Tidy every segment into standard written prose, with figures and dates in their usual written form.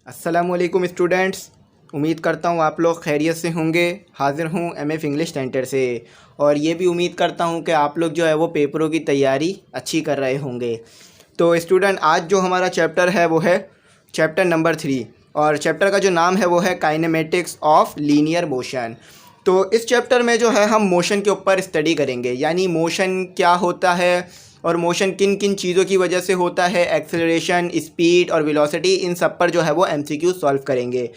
अस्सलामुअलैकुम स्टूडेंट्स। उम्मीद करता हूँ आप लोग खैरियत से होंगे। हाज़िर हूँ एमएफ इंग्लिश सेंटर से और ये भी उम्मीद करता हूँ कि आप लोग जो है वो पेपरों की तैयारी अच्छी कर रहे होंगे। तो स्टूडेंट, आज जो हमारा चैप्टर है वो है चैप्टर नंबर 3 और चैप्टर का जो नाम है वो है काइनेमेटिक्स ऑफ लीनियर मोशन। तो इस चैप्टर में जो है हम मोशन के ऊपर स्टडी करेंगे, यानी मोशन क्या होता है और मोशन किन किन चीज़ों की वजह से होता है, एक्सेलरेशन, स्पीड और वेलोसिटी, इन सब पर जो है वो एमसीक्यू सॉल्व करेंगे।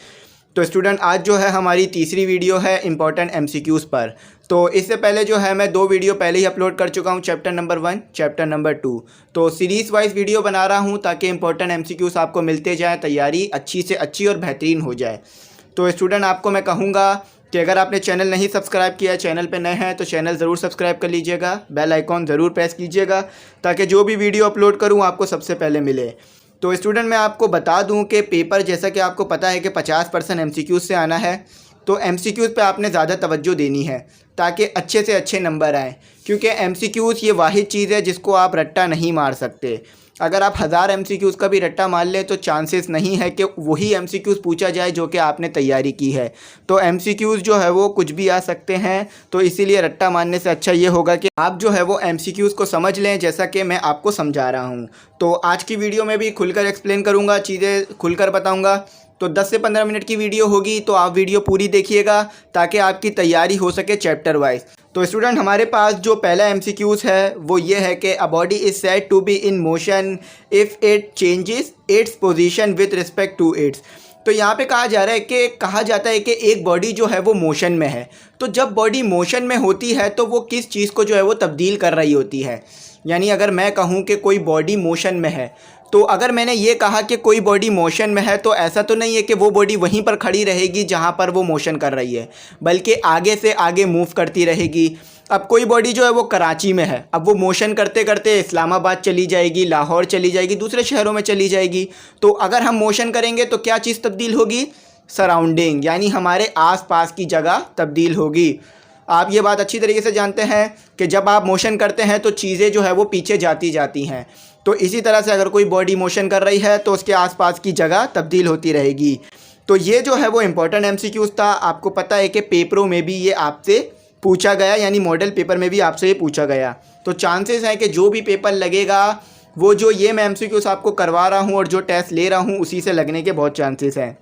तो स्टूडेंट, आज जो है हमारी तीसरी वीडियो है इम्पॉर्टेंट एमसीक्यूज़ पर। तो इससे पहले जो है मैं 2 वीडियो पहले ही अपलोड कर चुका हूँ, चैप्टर नंबर 1, चैप्टर नंबर 2। तो सीरीज़ वाइज वीडियो बना रहा हूँ ताकि इंपॉर्टेंट एमसीक्यूज़ आपको मिलते जाएँ, तैयारी अच्छी से अच्छी और बेहतरीन हो जाए। तो स्टूडेंट, आपको मैं कहूँगा कि अगर आपने चैनल नहीं सब्सक्राइब किया है, चैनल पे नए हैं तो चैनल ज़रूर सब्सक्राइब कर लीजिएगा, बेल आइकॉन ज़रूर प्रेस कीजिएगा ताकि जो भी वीडियो अपलोड करूँ आपको सबसे पहले मिले। तो स्टूडेंट, मैं आपको बता दूं कि पेपर, जैसा कि आपको पता है कि 50% एमसीक्यूज़ से आना है, तो एमसीक्यूज़ पे आपने ज़्यादा तवज्जो देनी है ताकि अच्छे से अच्छे नंबर आएँ, क्योंकि एमसीक्यूज़ ये वाहिद चीज़ है जिसको आप रट्टा नहीं मार सकते। अगर आप 1000 एमसीक्यूज़ का भी रट्टा मार लें तो चांसेस नहीं है कि वही एमसीक्यूज़ पूछा जाए जो कि आपने तैयारी की है। तो एमसीक्यूज़ जो है वो कुछ भी आ सकते हैं, तो इसीलिए रट्टा मारने से अच्छा ये होगा कि आप जो है वो एमसीक्यूज़ को समझ लें, जैसा कि मैं आपको समझा रहा हूँ। तो आज की वीडियो में भी खुलकर एक्सप्लेन करूँगा, चीज़ें खुलकर बताऊँगा। तो 10 से 15 मिनट की वीडियो होगी, तो आप वीडियो पूरी देखिएगा ताकि आपकी तैयारी हो सके चैप्टर वाइज। तो स्टूडेंट, हमारे पास जो पहला एमसीक्यूज़ है वो ये है कि a body is said to be in motion if it changes its position with respect to its. तो यहाँ पे कहा जा रहा है कि कहा जाता है कि एक बॉडी जो है वो मोशन में है। तो जब बॉडी मोशन में होती है तो वो किस चीज़ को जो है वो तब्दील कर रही होती है। यानी अगर मैं कहूँ कि कोई बॉडी मोशन में है, तो अगर मैंने ये कहा कि कोई बॉडी मोशन में है, तो ऐसा तो नहीं है कि वो बॉडी वहीं पर खड़ी रहेगी जहाँ पर वो मोशन कर रही है, बल्कि आगे से आगे मूव करती रहेगी। अब कोई बॉडी जो है वो कराची में है, अब वो मोशन करते करते इस्लामाबाद चली जाएगी, लाहौर चली जाएगी, दूसरे शहरों में चली जाएगी। तो अगर हम मोशन करेंगे तो क्या चीज़ तब्दील होगी? सराउंडिंग, यानी हमारे आसपास की जगह तब्दील होगी। आप ये बात अच्छी तरीके से जानते हैं कि जब आप मोशन करते हैं तो चीज़ें जो है वो पीछे जाती हैं। तो इसी तरह से अगर कोई बॉडी मोशन कर रही है तो उसके आसपास की जगह तब्दील होती रहेगी। तो ये जो है वो इम्पोर्टेंट एमसीक्यूज़ था। आपको पता है कि पेपरों में भी ये आपसे पूछा गया, यानी मॉडल पेपर में भी आपसे ये पूछा गया। तो चांसेस हैं कि जो भी पेपर लगेगा वो जो ये मैं एमसीक्यूज़ आपको करवा रहा हूँ और जो टेस्ट ले रहा हूँ उसी से लगने के बहुत चांसेस हैं।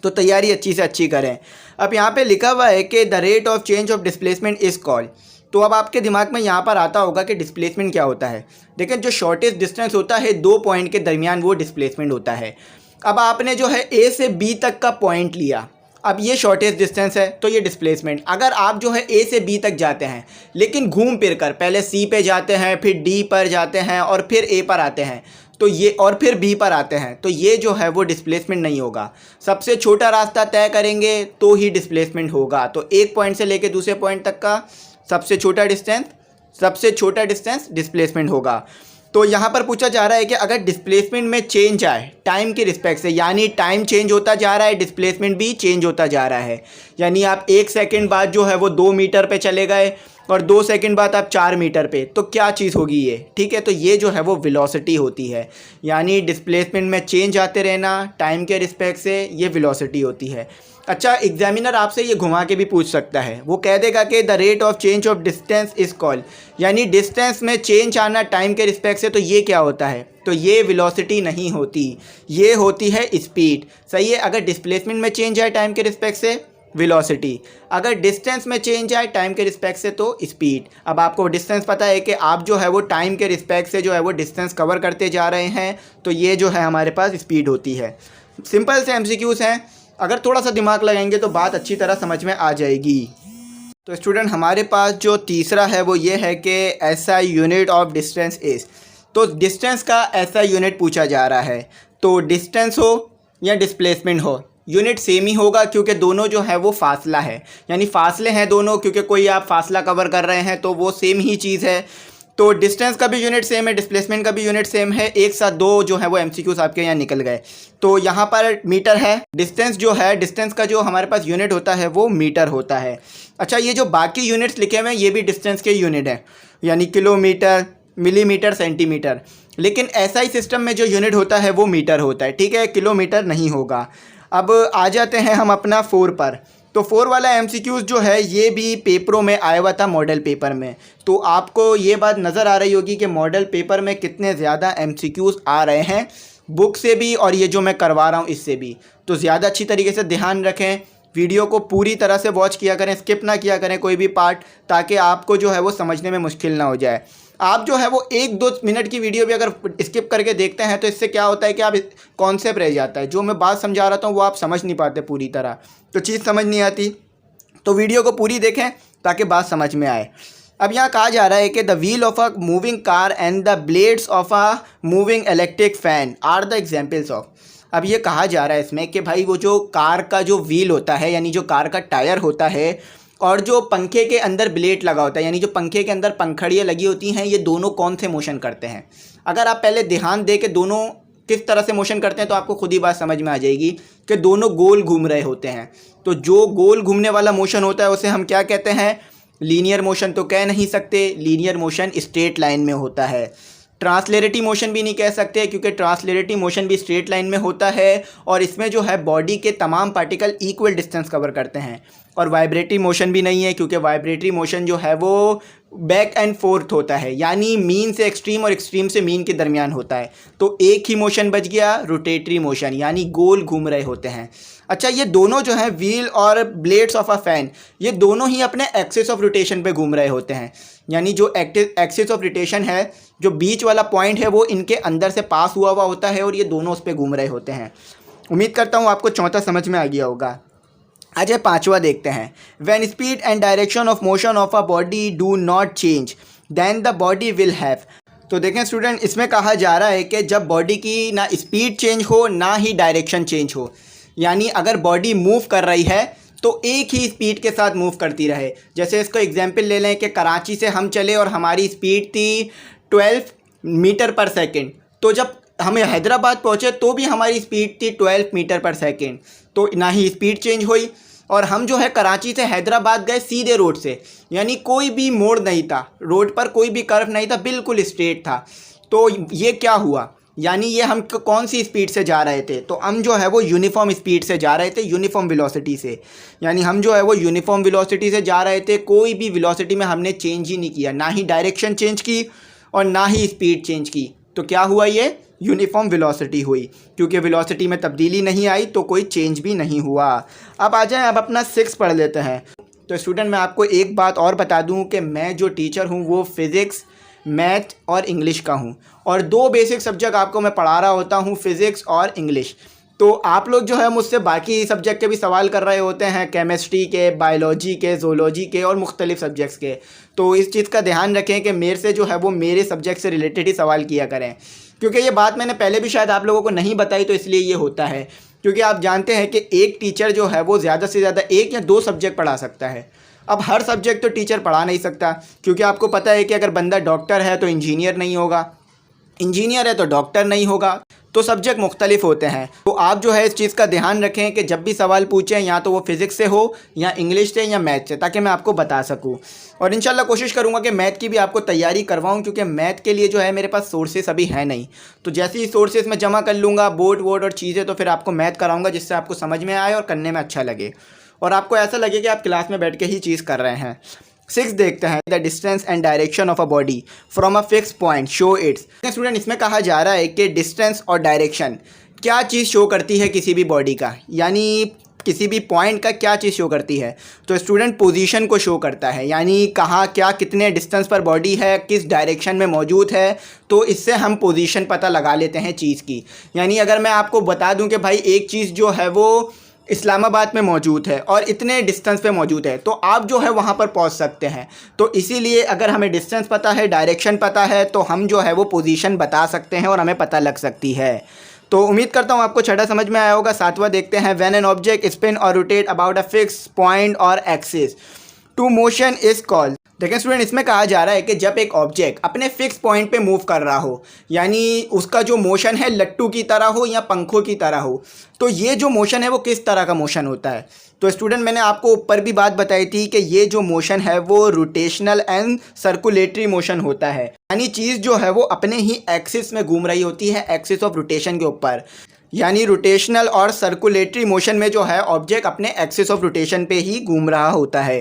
तो तैयारी अच्छी से अच्छी करें। अब यहाँ पे लिखा हुआ है कि the rate of change of displacement is called. तो अब आपके दिमाग में यहाँ पर आता होगा कि डिस्प्लेसमेंट क्या होता है। देखिए, जो शॉर्टेस्ट डिस्टेंस होता है 2 पॉइंट के दरमियान, वो डिस्प्लेसमेंट होता है। अब आपने जो है ए से बी तक का पॉइंट लिया, अब ये शॉर्टेस्ट डिस्टेंस है तो ये डिस्प्लेसमेंट। अगर आप जो है ए से बी तक जाते हैं लेकिन घूम फिर कर पहले सी पे जाते हैं, फिर डी पर जाते हैं और फिर ए पर आते हैं, तो ये और फिर बी पर आते हैं, तो ये जो है वो डिस्प्लेसमेंट नहीं होगा। सबसे छोटा रास्ता तय करेंगे तो ही डिस्प्लेसमेंट होगा। तो एक पॉइंट से लेकर दूसरे पॉइंट तक का सबसे छोटा डिस्टेंस डिस्प्लेसमेंट होगा। तो यहाँ पर पूछा जा रहा है कि अगर डिस्प्लेसमेंट में चेंज आए टाइम के रिस्पेक्ट से, यानी टाइम चेंज होता जा रहा है, डिस्प्लेसमेंट भी चेंज होता जा रहा है। यानी आप 1 सेकंड बाद जो है वो 2 मीटर पे चले गए और 2 सेकंड बाद आप 4 मीटर पे, तो क्या चीज़ होगी ये? ठीक है, तो ये जो है वो वेलोसिटी होती है। यानी डिस्प्लेसमेंट में चेंज आते रहना टाइम के रिस्पेक्ट से, ये वेलोसिटी होती है। अच्छा, एग्जामिनर आपसे ये घुमा के भी पूछ सकता है, वो कह देगा कि the rate of change of distance is called, यानी डिस्टेंस में चेंज आना टाइम के रिस्पेक्ट से, तो ये क्या होता है? तो ये वेलोसिटी नहीं होती, ये होती है स्पीड। सही है, अगर डिस्प्लेसमेंट में चेंज आए टाइम के रिस्पेक्ट से वेलोसिटी, अगर डिस्टेंस में चेंज आए टाइम के रिस्पेक्ट से तो स्पीड। अब आपको डिस्टेंस पता है कि आप जो है वो टाइम के रिस्पेक्ट से जो है वो डिस्टेंस कवर करते जा रहे हैं, तो ये जो है हमारे पास स्पीड होती है। सिंपल से एमसीक्यूज़ हैं, अगर थोड़ा सा दिमाग लगाएंगे तो बात अच्छी तरह समझ में आ जाएगी। तो स्टूडेंट, हमारे पास जो तीसरा है वो ये है कि ऐसा यूनिट ऑफ डिस्टेंस इज़। तो डिस्टेंस का ऐसा यूनिट पूछा जा रहा है, तो डिस्टेंस हो या डिस्प्लेसमेंट हो, यूनिट सेम ही होगा, क्योंकि दोनों जो है वो फासला है, यानी फासले हैं दोनों, क्योंकि कोई आप फासला कवर कर रहे हैं तो वो सेम ही चीज़ है। तो डिस्टेंस का भी यूनिट सेम है, डिस्प्लेसमेंट का भी यूनिट सेम है। एक साथ दो जो है वो एमसीक्यूज आपके यहाँ निकल गए। तो यहाँ पर मीटर है, डिस्टेंस जो है, डिस्टेंस का जो हमारे पास यूनिट होता है वो मीटर होता है। अच्छा, ये जो बाकी यूनिट्स लिखे हुए हैं ये भी डिस्टेंस के यूनिट हैं, यानी किलोमीटर, मिलीमीटर, सेंटीमीटर। लेकिन एसआई सिस्टम में जो यूनिट होता है वो मीटर होता है, ठीक है, किलोमीटर नहीं होगा। अब आ जाते हैं हम अपना 4 पर। तो 4 वाला एमसीक्यूज़ जो है ये भी पेपरों में आया हुआ था, मॉडल पेपर में। तो आपको ये बात नज़र आ रही होगी कि मॉडल पेपर में कितने ज़्यादा एमसीक्यूज़ आ रहे हैं, बुक से भी और ये जो मैं करवा रहा हूँ इससे भी। तो ज़्यादा अच्छी तरीके से ध्यान रखें, वीडियो को पूरी तरह से वॉच किया करें, स्किप ना किया करें कोई भी पार्ट, ताकि आपको जो है वो समझने में मुश्किल ना हो जाए। आप जो है वो 1-2 मिनट की वीडियो भी अगर स्किप करके देखते हैं तो इससे क्या होता है कि आप कॉन्सेप्ट रह जाता है, जो मैं बात समझा रहा था वो आप समझ नहीं पाते पूरी तरह, तो चीज़ समझ नहीं आती। तो वीडियो को पूरी देखें ताकि बात समझ में आए। अब यहाँ कहा जा रहा है कि the wheel of a moving car and the blades of a moving electric fan are the examples of. अब ये कहा जा रहा है इसमें कि भाई वो जो कार का जो व्हील होता है, यानी जो कार का टायर होता है, और जो पंखे के अंदर ब्लेड लगा होता है, यानी जो पंखे के अंदर पंखड़ियाँ लगी होती हैं, ये दोनों कौन से मोशन करते हैं। अगर आप पहले ध्यान दे के दोनों किस तरह से मोशन करते हैं तो आपको खुद ही बात समझ में आ जाएगी कि दोनों गोल घूम रहे होते हैं। तो जो गोल घूमने वाला मोशन होता है उसे हम क्या कहते हैं, लीनियर मोशन तो कह नहीं सकते, लीनियर मोशन स्ट्रेट लाइन में होता है। ट्रांसलेटरी मोशन भी नहीं कह सकते क्योंकि ट्रांसलेटरी मोशन भी स्ट्रेट लाइन में होता है और इसमें जो है बॉडी के तमाम पार्टिकल इक्वल डिस्टेंस कवर करते हैं। और वाइब्रेटरी मोशन भी नहीं है क्योंकि वाइब्रेटरी मोशन जो है वो बैक एंड फोर्थ होता है, यानी मीन से एक्सट्रीम और एक्सट्रीम से मीन के दरमियान होता है। तो एक ही मोशन बच गया, रोटेटरी मोशन, यानी गोल घूम रहे होते हैं। अच्छा, ये दोनों जो हैं व्हील और ब्लेड्स ऑफ अ फैन, ये दोनों ही अपने एक्सिस ऑफ रोटेशन पे घूम रहे होते हैं, यानी जो एक्सिस ऑफ रोटेशन है, जो बीच वाला पॉइंट है वो इनके अंदर से पास हुआ होता है और ये दोनों उस पर घूम रहे होते हैं। उम्मीद करता हूँ आपको चौथा समझ में आ गया होगा। आज 5वां देखते हैं। When speed and direction of motion of a body do not change then the body will have. तो देखें स्टूडेंट, इसमें कहा जा रहा है कि जब बॉडी की ना स्पीड चेंज हो ना ही डायरेक्शन चेंज हो, यानी अगर बॉडी मूव कर रही है तो एक ही स्पीड के साथ मूव करती रहे। जैसे इसको एग्जांपल ले लें कि कराची से हम चले और हमारी स्पीड थी 12 मीटर पर सेकंड, तो जब हमें हैदराबाद पहुँचे तो भी हमारी स्पीड थी 12 मीटर पर सेकंड, तो ना ही स्पीड चेंज हुई। और हम जो है कराची से हैदराबाद गए सीधे रोड से, यानी कोई भी मोड़ नहीं था, रोड पर कोई भी कर्व नहीं था, बिल्कुल स्ट्रेट था। तो ये क्या हुआ, यानी ये हम कौन सी स्पीड से जा रहे थे, तो हम जो है वो यूनिफॉर्म स्पीड से जा रहे थे, यूनिफॉर्म वेलोसिटी से, यानी हम जो है वो यूनिफॉर्म वेलोसिटी से जा रहे थे। कोई भी वेलोसिटी में हमने चेंज ही नहीं किया, ना ही डायरेक्शन चेंज की और ना ही स्पीड चेंज की। तो क्या हुआ, ये यूनिफॉर्म वेलोसिटी हुई, क्योंकि वेलोसिटी में तब्दीली नहीं आई तो कोई चेंज भी नहीं हुआ। अब आ जाएं, अब अपना 6 पढ़ लेते हैं। तो स्टूडेंट, मैं आपको एक बात और बता दूं कि मैं जो टीचर हूं वो फिज़िक्स, मैथ और इंग्लिश का हूं, और 2 बेसिक सब्जेक्ट आपको मैं पढ़ा रहा होता हूं, फ़िज़िक्स और इंग्लिश। तो आप लोग जो है मुझसे बाकी सब्जेक्ट के भी सवाल कर रहे होते हैं, केमिस्ट्री के, बायोलॉजी के, ज़ूलॉजी के और मुख्तलिफ़ सब्जेक्ट्स के। तो इस चीज़ का ध्यान रखें कि मेरे से जो है वो मेरे सब्जेक्ट से रिलेटेड ही सवाल किया करें, क्योंकि ये बात मैंने पहले भी शायद आप लोगों को नहीं बताई, तो इसलिए ये होता है। क्योंकि आप जानते हैं कि एक टीचर जो है वो ज़्यादा से ज़्यादा 1 या 2 सब्जेक्ट पढ़ा सकता है। अब हर सब्जेक्ट तो टीचर पढ़ा नहीं सकता, क्योंकि आपको पता है कि अगर बंदा डॉक्टर है तो इंजीनियर नहीं होगा, इंजीनियर है तो डॉक्टर नहीं होगा, तो सब्जेक्ट मुख्तलिफ होते हैं। तो आप जो है इस चीज़ का ध्यान रखें कि जब भी सवाल पूछें या तो वो फिज़िक्स से हो या इंग्लिश से या मैथ से, ताकि मैं आपको बता सकूं। और इंशाल्लाह कोशिश करूंगा कि मैथ की भी आपको तैयारी करवाऊं, क्योंकि मैथ के लिए जो है मेरे पास सोर्सेस अभी है नहीं। तो जैसे ही सोर्सेस मैं जमा कर लूँगा, बोर्ड वोर्ड और चीज़ें, तो फिर आपको मैथ कराऊँगा जिससे आपको समझ में आए और करने में अच्छा लगे और आपको ऐसा लगे कि आप क्लास में बैठ के ही चीज़ कर रहे हैं। 6 देखते हैं। The distance and direction of a body from a fix point show it's. Student, इसमें कहा जा रहा है कि डिस्टेंस और डायरेक्शन क्या चीज़ शो करती है किसी भी बॉडी का, यानी किसी भी पॉइंट का क्या चीज़ शो करती है। तो स्टूडेंट, पोजीशन को शो करता है, यानी कहाँ क्या कितने डिस्टेंस पर बॉडी है, किस डायरेक्शन में मौजूद है, तो इससे हम पोजीशन पता लगा लेते हैं चीज़ की। यानी अगर मैं आपको बता दूं कि भाई एक चीज़ जो है वो इस्लामाबाद में मौजूद है और इतने डिस्टेंस पे मौजूद है, तो आप जो है वहाँ पर पहुँच सकते हैं। तो इसीलिए अगर हमें डिस्टेंस पता है, डायरेक्शन पता है, तो हम जो है वो पोजीशन बता सकते हैं और हमें पता लग सकती है। तो उम्मीद करता हूँ आपको 6 समझ में आया होगा। 7वां देखते हैं। When an object spin or rotate about a fix point or axis to motion is called. देखिए स्टूडेंट, इसमें कहा जा रहा है कि जब एक ऑब्जेक्ट अपने फिक्स पॉइंट पे मूव कर रहा हो, यानी उसका जो मोशन है लट्टू की तरह हो या पंखों की तरह हो, तो ये जो मोशन है वो किस तरह का मोशन होता है। तो स्टूडेंट, मैंने आपको ऊपर भी बात बताई थी कि ये जो मोशन है वो रोटेशनल एंड सर्कुलेटरी मोशन होता है, यानी चीज़ जो है वो अपने ही एक्सिस में घूम रही होती है, एक्सिस ऑफ रोटेशन के ऊपर। यानी रोटेशनल और सर्कुलेटरी मोशन में जो है ऑब्जेक्ट अपने एक्सिस ऑफ रोटेशन पे ही घूम रहा होता है।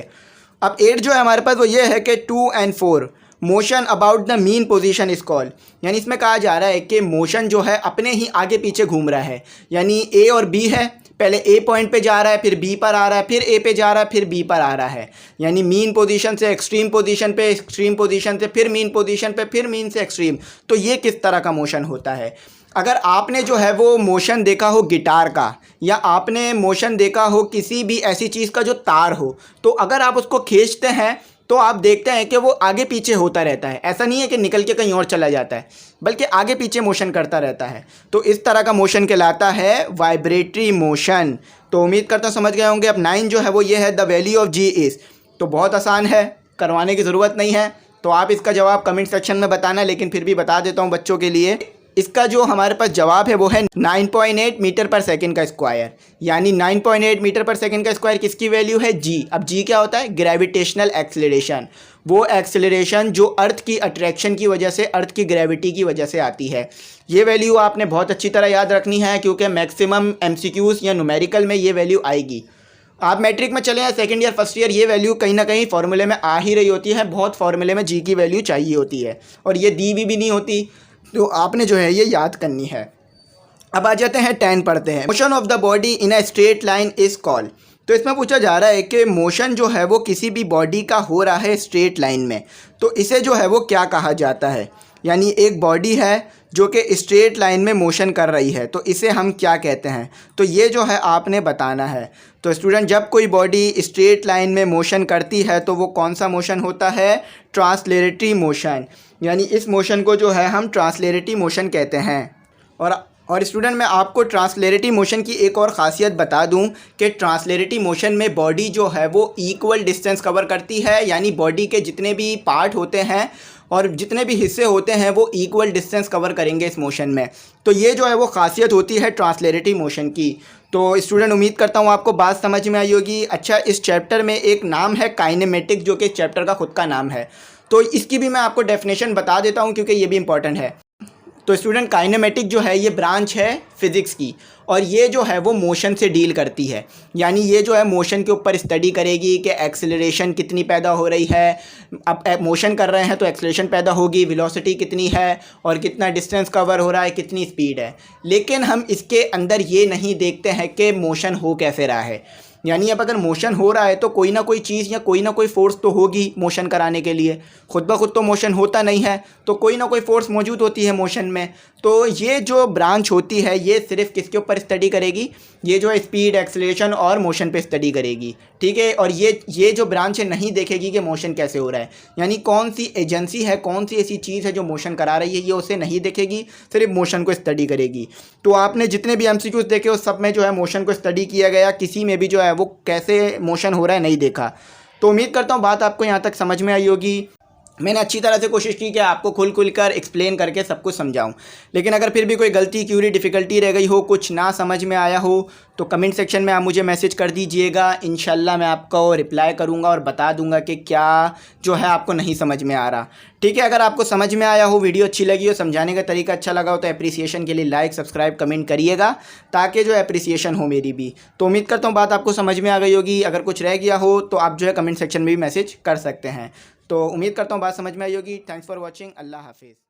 अब 8 जो है हमारे पास वो ये है कि 2 and 4 motion about the mean position is called, यानी इसमें कहा जा रहा है कि मोशन जो है अपने ही आगे पीछे घूम रहा है। यानी ए और बी है, पहले ए पॉइंट पे जा रहा है, फिर बी पर आ रहा है, फिर ए पे जा रहा है, फिर बी पर आ रहा है। यानी मीन पोजीशन से एक्सट्रीम पोजीशन पे, एक्सट्रीम पोजीशन से फिर मीन पोजीशन पे, फिर मीन से एक्सट्रीम। तो ये किस तरह का मोशन होता है। अगर आपने जो है वो मोशन देखा हो गिटार का, या आपने मोशन देखा हो किसी भी ऐसी चीज़ का जो तार हो, तो अगर आप उसको खींचते हैं तो आप देखते हैं कि वो आगे पीछे होता रहता है। ऐसा नहीं है कि निकल के कहीं और चला जाता है, बल्कि आगे पीछे मोशन करता रहता है। तो इस तरह का मोशन कहलाता है वाइब्रेटरी मोशन। तो उम्मीद करता हूँ समझ गए होंगे। अब 9 जो है वो ये है the value of G is. तो बहुत आसान है, करवाने की ज़रूरत नहीं है। तो आप इसका जवाब कमेंट सेक्शन में बताना, लेकिन फिर भी बता देता हूँ बच्चों के लिए। इसका जो हमारे पास जवाब है वो है 9.8 मीटर पर सेकंड का स्क्वायर। यानी 9.8 मीटर पर सेकंड का स्क्वायर किसकी वैल्यू है, जी। अब जी क्या होता है, ग्रेविटेशनल एक्सेलरेशन। वो एक्सेलरेशन जो अर्थ की अट्रैक्शन की वजह से, अर्थ की ग्रेविटी की वजह से आती है। ये वैल्यू आपने बहुत अच्छी तरह याद रखनी है, क्योंकि मैक्सिमम MCQs या न्यूमेरिकल में ये वैल्यू आएगी। आप मैट्रिक में चले या सेकंड ईयर फर्स्ट ईयर, ये वैल्यू कहीं ना कहीं फॉर्मूले में आ ही रही होती है। बहुत फॉर्मूले में जी की वैल्यू चाहिए होती है, और ये दी भी नहीं होती। तो आपने जो है ये याद करनी है। अब आ जाते हैं 10 पढ़ते हैं। Motion of the body in a straight line is called. तो इसमें पूछा जा रहा है कि मोशन जो है वो किसी भी बॉडी का हो रहा है स्ट्रेट लाइन में, तो इसे जो है वो क्या कहा जाता है। यानी एक बॉडी है जो कि स्ट्रेट लाइन में मोशन कर रही है, तो इसे हम क्या कहते हैं। तो ये जो है आपने बताना है। तो स्टूडेंट, जब कोई बॉडी स्ट्रेट लाइन में मोशन करती है तो वो कौन सा मोशन होता है, ट्रांसलेटरी मोशन। यानी इस मोशन को जो है हम ट्रांसलेटरी मोशन कहते हैं। और स्टूडेंट, मैं आपको ट्रांसलेटरी मोशन की एक और ख़ासियत बता दूं कि ट्रांसलेटरी मोशन में बॉडी जो है वो इक्वल डिस्टेंस कवर करती है। यानी बॉडी के जितने भी पार्ट होते हैं और जितने भी हिस्से होते हैं वो इक्वल डिस्टेंस कवर करेंगे इस मोशन में। तो ये जो है वो ख़ासियत होती है ट्रांसलेटरी मोशन की। तो स्टूडेंट, उम्मीद करता हूँ आपको बात समझ में आई होगी। अच्छा, इस चैप्टर में एक नाम है काइनेमेटिक, जो कि इस चैप्टर का खुद का नाम है। तो इसकी भी मैं आपको डेफिनेशन बता देता हूँ, क्योंकि ये भी इंपॉर्टेंट है। तो स्टूडेंट, काइनेमेटिक जो है ये ब्रांच है फिज़िक्स की, और ये जो है वो मोशन से डील करती है। यानी ये जो है मोशन के ऊपर स्टडी करेगी कि एक्सेलरेशन कितनी पैदा हो रही है। अब मोशन कर रहे हैं तो एक्सेलरेशन पैदा होगी, वेलोसिटी कितनी है और कितना डिस्टेंस कवर हो रहा है, कितनी स्पीड है। लेकिन हम इसके अंदर ये नहीं देखते हैं कि मोशन हो कैसे रहा है। यानी अब अगर मोशन हो रहा है तो कोई ना कोई चीज़ या कोई ना कोई फोर्स तो होगी मोशन कराने के लिए। खुद ब खुद तो मोशन होता नहीं है, तो कोई ना कोई फोर्स मौजूद होती है मोशन में। तो ये जो ब्रांच होती है ये सिर्फ किसके ऊपर स्टडी करेगी, ये जो है स्पीड, एक्सेलरेशन और मोशन पे स्टडी करेगी। ठीक है, और ये जो ब्रांच है नहीं देखेगी कि मोशन कैसे हो रहा है। यानी कौन सी एजेंसी है, कौन सी ऐसी चीज़ है जो मोशन करा रही है, ये उसे नहीं देखेगी, सिर्फ मोशन को स्टडी करेगी। तो आपने जितने भी MCQs देखे उस सब में जो है मोशन को स्टडी किया गया, किसी में भी जो है वो कैसे मोशन हो रहा है नहीं देखा। तो उम्मीद करता हूँ बात आपको यहाँ तक समझ में आई होगी। मैंने अच्छी तरह से कोशिश की कि आपको खुलकर एक्सप्लेन करके सब कुछ समझाऊं। लेकिन अगर फिर भी कोई गलती, क्यूरी, डिफ़िकल्टी रह गई हो, कुछ ना समझ में आया हो, तो कमेंट सेक्शन में आप मुझे मैसेज कर दीजिएगा। इंशाल्लाह मैं आपको रिप्लाई करूंगा और बता दूंगा कि क्या जो है आपको नहीं समझ में आ रहा। ठीक है, अगर आपको समझ में आया हो, वीडियो अच्छी लगी हो, समझाने का तरीका अच्छा लगा हो, तो अप्रिसिएशन के लिए लाइक, सब्सक्राइब, कमेंट करिएगा, ताकि जो अप्रिसिएशन हो मेरी भी। तो उम्मीद करता हूँ बात आपको समझ में आ गई होगी। अगर कुछ रह गया हो तो आप जो है कमेंट सेक्शन में भी मैसेज कर सकते हैं। तो उम्मीद करता हूँ बात समझ में आई होगी। Thanks for watching. अल्लाह हाफिज़।